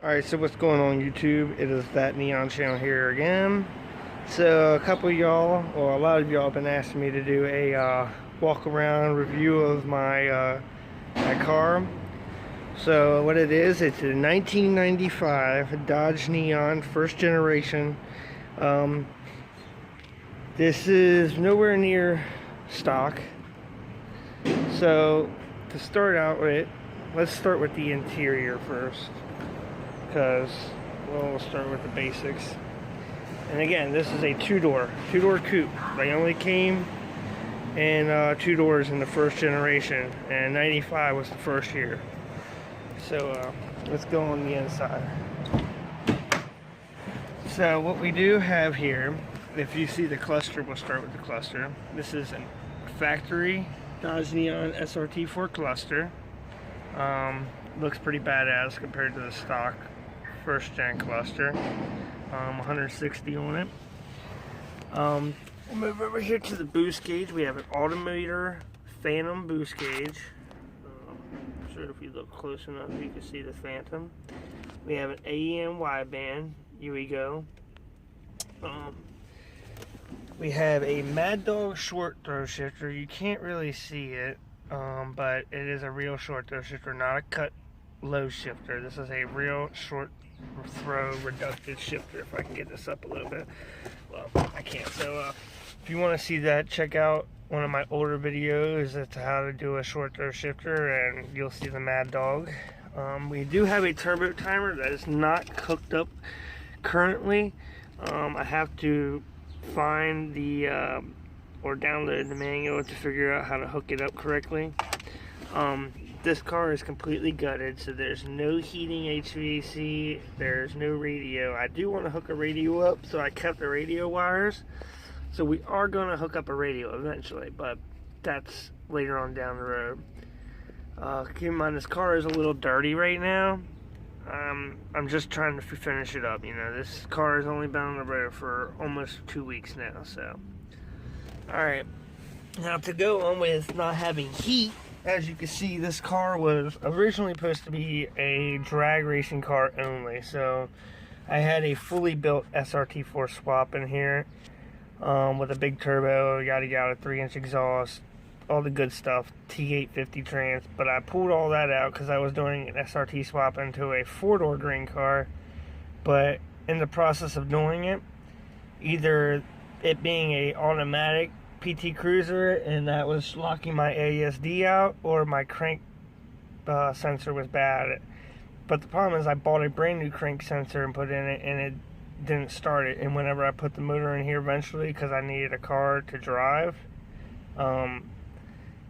Alright, so what's going on YouTube? It is that Neon channel here again. So a couple of y'all, or a lot of y'all have been asking me to do a walk around review of my car. So what it is, it's a 1995 Dodge Neon first generation. This is nowhere near stock. So to start out with, let's start with the interior first, because we'll start with the basics. And again, this is a two-door coupe. They only came in 2 doors in the first generation, and 95 was the first year. So let's go on the inside. So what we do have here, if you see the cluster, we'll start with the cluster. This is a factory Dodge Neon SRT4 cluster. Looks pretty badass compared to the stock first gen cluster. 160 on it. We'll move over here to the boost gauge. We have an Altimeter Phantom boost gauge. I'm sure if you look close enough you can see the Phantom. We have an AEM wideband. Here we go. We have a Mad Dog short throw shifter. You can't really see it, but it is a real short throw shifter, not a cut low shifter. This is a real short throw reductive shifter. If I can get this up a little bit. Well, I can't. So if you want to see that, check out one of my older videos as to how to do a short throw shifter, and you'll see the Mad Dog. We do have a turbo timer that is not hooked up currently. I have to find the or download the manual to figure out how to hook it up correctly. This car is completely gutted, so there's no heating HVAC, there's no radio. I do want to hook a radio up, so I kept the radio wires. So we are going to hook up a radio eventually, but that's later on down the road. Keep in mind, this car is a little dirty right now. I'm just trying to finish it up. You know, this car has only been on the road for almost 2 weeks now. So, alright, now to go on with not having heat, as you can see, this car was originally supposed to be a drag racing car only. So I had a fully built SRT4 swap in here, with a big turbo, yada yada, 3-inch exhaust, all the good stuff, T850 trans. But I pulled all that out because I was doing an SRT swap into a 4-door green car. But in the process of doing it, either it being a automatic PT Cruiser and that was locking my ASD out, or my crank sensor was bad. But the problem is I bought a brand new crank sensor and put in it, and it didn't start it. And whenever I put the motor in here eventually, because I needed a car to drive,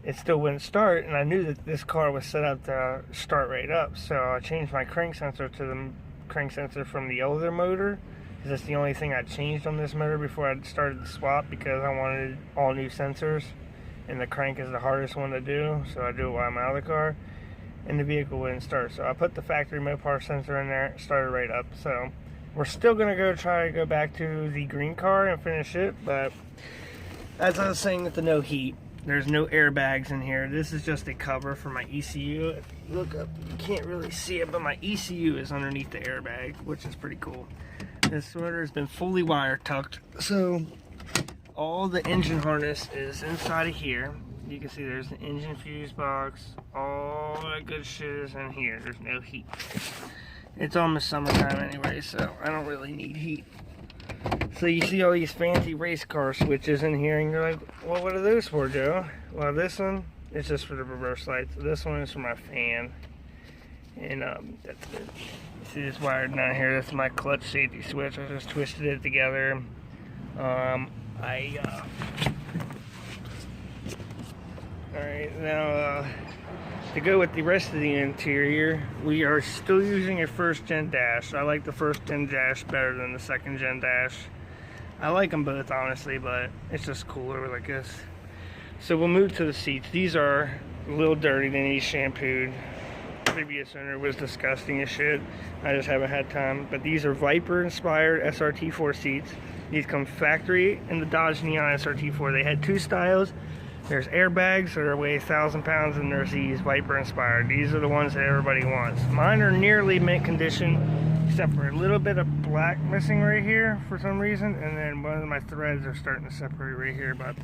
it still wouldn't start, and I knew that this car was set up to start right up. So I changed my crank sensor to the crank sensor from the older motor, because that's the only thing I changed on this motor before I started the swap, because I wanted all new sensors, and the crank is the hardest one to do, so I do it while I'm out of the car, and the vehicle wouldn't start. So I put the factory Mopar sensor in there, it started right up. So we're still going to try to go back to the green car and finish it, but as I was saying with the no heat, there's no airbags in here. This is just a cover for my ECU. If you look up, you can't really see it, but my ECU is underneath the airbag, which is pretty cool. This motor has been fully wire tucked, so all the engine harness is inside of here. You can see there's the engine fuse box. All that good shit is in here. There's no heat. It's almost summertime anyway, so I don't really need heat. So you see all these fancy race car switches in here, and you're like, well, what are those for, Joe? Well, this one is just for the reverse lights. This one is for my fan. And that's it. You see this wired down here? That's my clutch safety switch. I just twisted it together. Alright, now to go with the rest of the interior, we are still using a first gen dash. I like the first gen dash better than the second gen dash. I like them both, honestly, but it's just cooler like this. So we'll move to the seats. These are a little dirty. They need shampooed. Previous owner was disgusting as shit. I just haven't had time. But these are Viper inspired SRT4 seats. These come factory in the Dodge Neon SRT4. They had 2 styles. There's airbags that weigh 1,000 pounds, and there's these Viper inspired. These are the ones that everybody wants. Mine are nearly mint condition, except for a little bit of black missing right here for some reason, and then one of my threads are starting to separate right here. But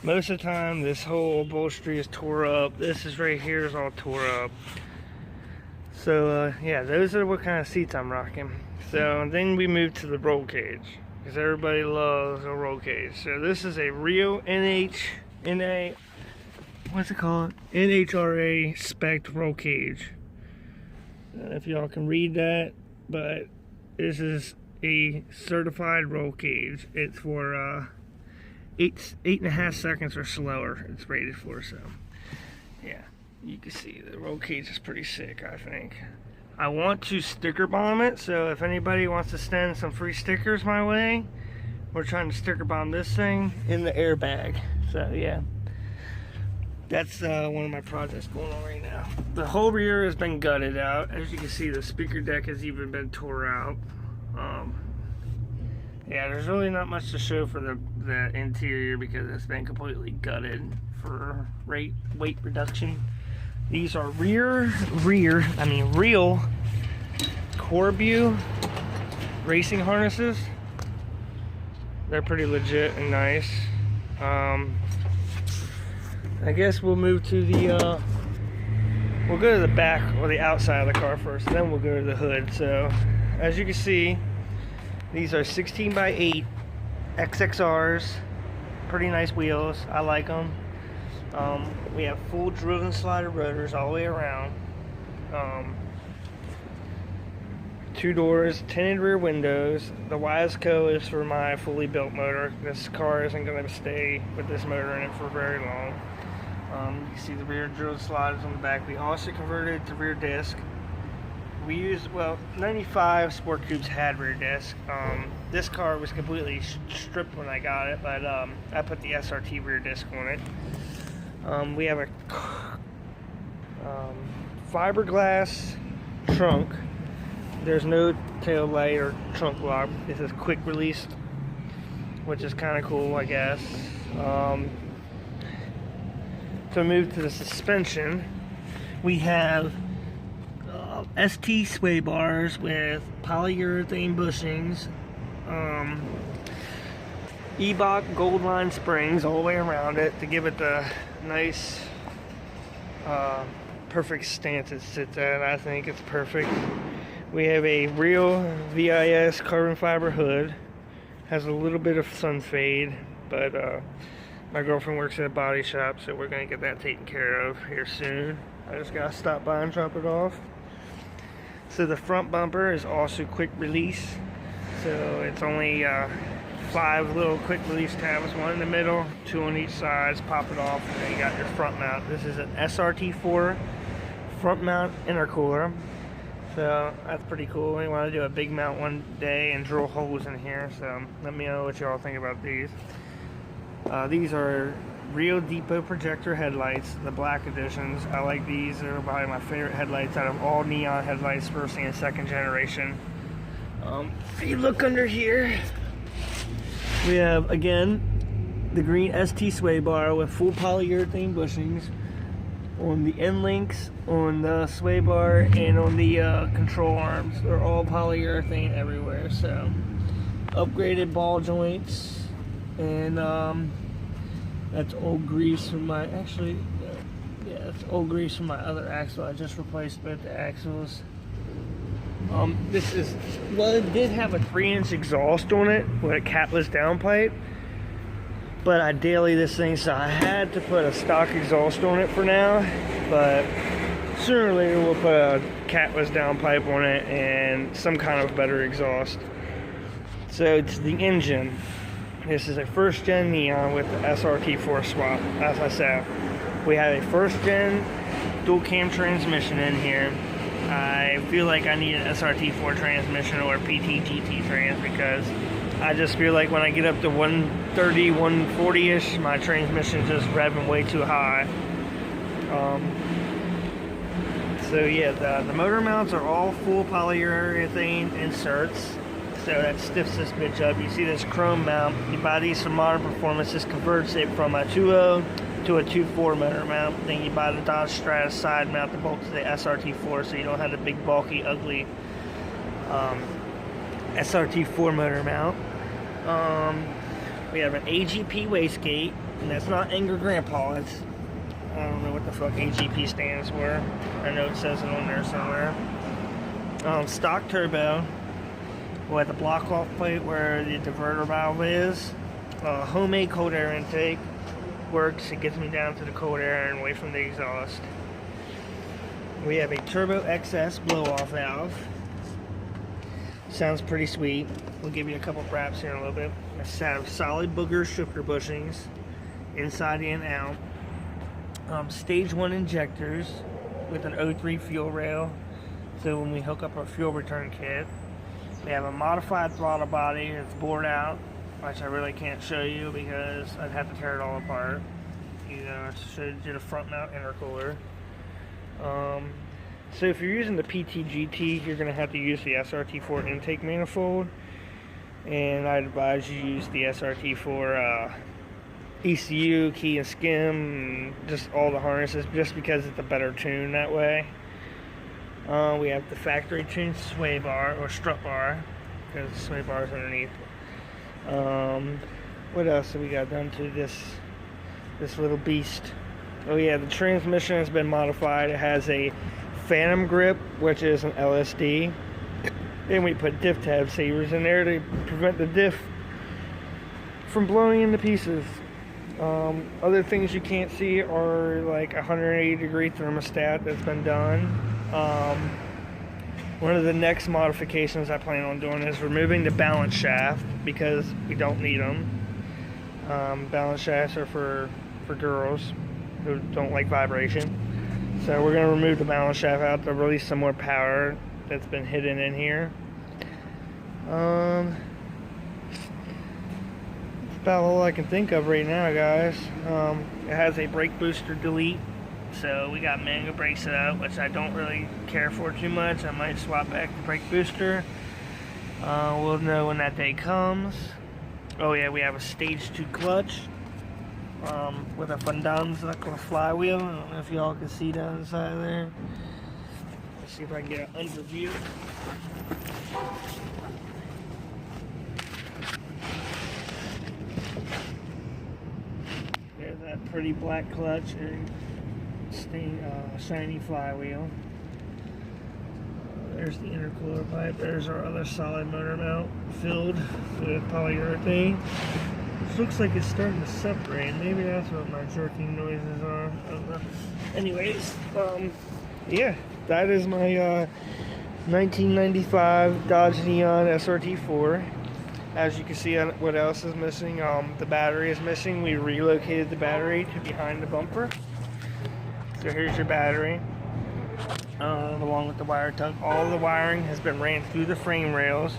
most of the time, this whole upholstery is tore up. This is right here is all tore up. So yeah, those are what kind of seats I'm rocking. So then we move to the roll cage, because everybody loves a roll cage. So this is a real what's it called? NHRA spec roll cage. I don't know if y'all can read that, but this is a certified roll cage. It's for 8.5 seconds or slower. It's rated for, so yeah, you can see the roll cage is pretty sick, I think. I want to sticker bomb it, so if anybody wants to send some free stickers my way, we're trying to sticker bomb this thing in the airbag. So yeah, that's one of my projects going on right now. The whole rear has been gutted out. As you can see, the speaker deck has even been tore out. Yeah, there's really not much to show for the interior because it's been completely gutted for weight reduction. These are real Corbu racing harnesses. They're pretty legit and nice. I guess we'll move to the we'll go to the back or the outside of the car first, then we'll go to the hood. So as you can see, these are 16x8 XXRs, pretty nice wheels. I like them. We have full driven slider rotors all the way around. 2 doors, tinted rear windows. The Wasco is for my fully built motor. This car isn't going to stay with this motor in it for very long. You can see the rear drilled sliders on the back. We also converted to rear disc. We used, well, 95 Sport Coupes had rear disc. This car was completely stripped when I got it, but I put the SRT rear disc on it. We have a fiberglass trunk. There's no tail light or trunk lock. This is quick release, which is kind of cool, I guess. To move to the suspension, we have ST sway bars with polyurethane bushings, Ebach gold line springs all the way around it to give it the nice perfect stance it sits at. I think it's perfect. We have a real VIS carbon fiber hood. Has a little bit of sun fade, but my girlfriend works at a body shop, so we're gonna get that taken care of here soon. I just gotta stop by and drop it off. So the front bumper is also quick release. So it's only 5 little quick release tabs, 1 in the middle, 2 on each side. Just pop it off, and then you got your front mount. This is an SRT4 front mount intercooler. So that's pretty cool. We want to do a big mount one day and drill holes in here. So let me know what y'all think about these. These are Real Depot Projector Headlights, the black editions. I like these. They're probably my favorite headlights out of all neon headlights, first and second generation. If you look under here, we have, again, the green ST sway bar with full polyurethane bushings on the end links, on the sway bar, and on the control arms. They're all polyurethane everywhere. So upgraded ball joints, and that's old grease from my, actually, yeah, that's old grease from my other axle. I just replaced both the axles. This is, well, it did have a 3-inch exhaust on it with a capless downpipe, but I daily this thing, so I had to put a stock exhaust on it for now, but sooner or later we'll put a capless downpipe on it and some kind of better exhaust. So it's the engine. This is a first gen Neon with the SRT4 swap. As I said, we have a first gen dual cam transmission in here. I feel like I need an SRT4 transmission or a PT GT trans, because I just feel like when I get up to 130, 140-ish, my transmission's just revving way too high. So yeah, the motor mounts are all full polyurethane inserts. So that stiffs this bitch up. You see this chrome mount. You buy these from Modern Performance. This converts it from a 2.0 to a 2.4 motor mount. Then you buy the Dodge Stratus side mount to bolt to the SRT4, so you don't have the big, bulky, ugly SRT4 motor mount. We have an Agp Wastegate, and that's not Anger Grandpa. It's, I don't know what the fuck Agp stands for. I know it says it on there somewhere. Stock turbo with a block off plate where the diverter valve is. Homemade cold air intake works. It gets me down to the cold air and away from the exhaust. We have a Turbo XS blow off valve. Sounds pretty sweet. We'll give you a couple raps here in a little bit. I have solid booger shifter bushings inside and out. Stage 1 injectors with an O3 fuel rail, so when we hook up our fuel return kit. We have a modified throttle body. It's bored out, which I really can't show you because I'd have to tear it all apart. You know, I showed you the front mount intercooler. So if you're using the PT-GT, you're going to have to use the SRT4 intake manifold, and I'd advise you use the SRT4 ECU, key and skim, and just all the harnesses, just because it's a better tune that way. We have the factory tuned sway bar, or strut bar, because the sway bar is underneath. What else have we got done to this little beast? Oh yeah, the transmission has been modified. It has a Phantom grip, which is an LSD. Then we put diff tab savers in there to prevent the diff from blowing into pieces. Other things you can't see are like 180-degree thermostat that's been done. One of the next modifications I plan on doing is removing the balance shaft because we don't need them. Balance shafts are for girls who don't like vibration. So we're going to remove the balance shaft out to release some more power that's been hidden in here. That's about all I can think of right now, guys. It has a brake booster delete, so we got manual brakes set up, which I don't really care for too much. I might swap back the brake booster. We'll know when that day comes. Oh yeah, we have a stage 2 clutch with a Fundanza flywheel. I don't know if y'all can see down inside there. Let's see if I can get an under view. There's that pretty black clutch and shiny flywheel. There's the intercooler pipe. There's our other solid motor mount filled with polyurethane. This looks like it's starting to separate. Maybe that's what my jerking noises are. I don't know. Anyways, yeah, that is my 1995 Dodge Neon SRT4. As you can see, what else is missing? The battery is missing. We relocated the battery to behind the bumper. So here's your battery, along with the wire tuck. All the wiring has been ran through the frame rails.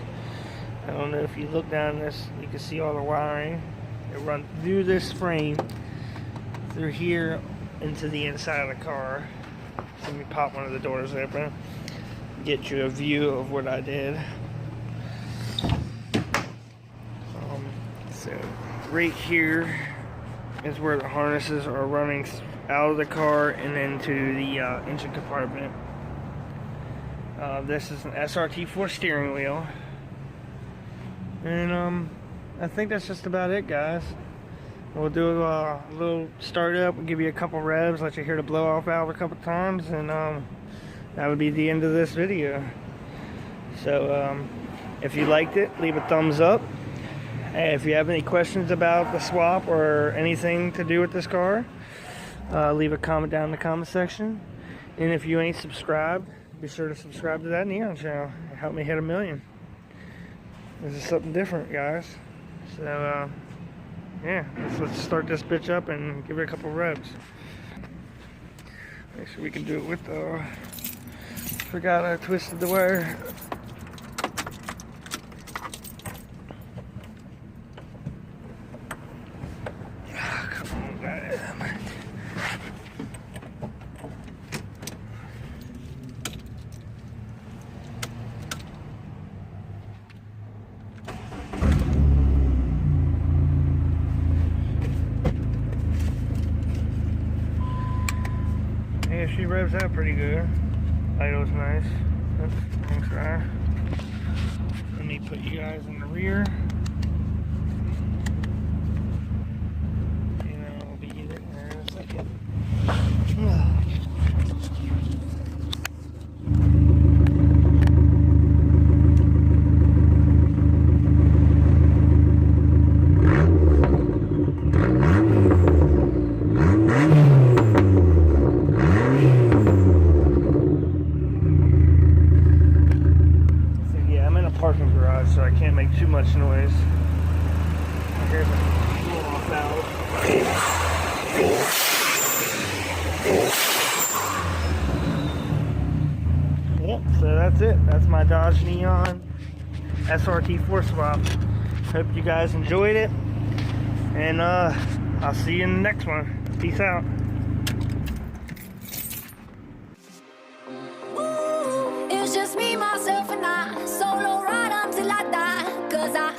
I don't know if you look down this, you can see all the wiring. It runs through this frame, through here, into the inside of the car. So let me pop one of the doors open, get you a view of what I did. So right here is where the harnesses are running out of the car and into the engine compartment. This is an SRT4 steering wheel, and I think that's just about it, guys. We'll do a little startup, we'll give you a couple revs, let you hear the blow off valve a couple times, and that would be the end of this video. So if you liked it, leave a thumbs up. Hey, if you have any questions about the swap or anything to do with this car, leave a comment down in the comment section. And if you ain't subscribed, be sure to subscribe to that Neon channel. Help me hit 1 million. This is something different, guys. So yeah, let's start this bitch up and give it a couple revs. Make sure we can do it with the... Forgot I twisted the wire. she revs out pretty good. Idle's nice. Thanks, Ryan. Let me put you guys in the rear. And I'll be in there in a second. Parking garage, so I can't make too much noise. Here's a off valve. Yep, so that's it. That's my Dodge Neon SRT4 swap. Hope you guys enjoyed it, and I'll see you in the next one. Peace out. It's just me, myself, and I. Solo ride until I die. 'Cause I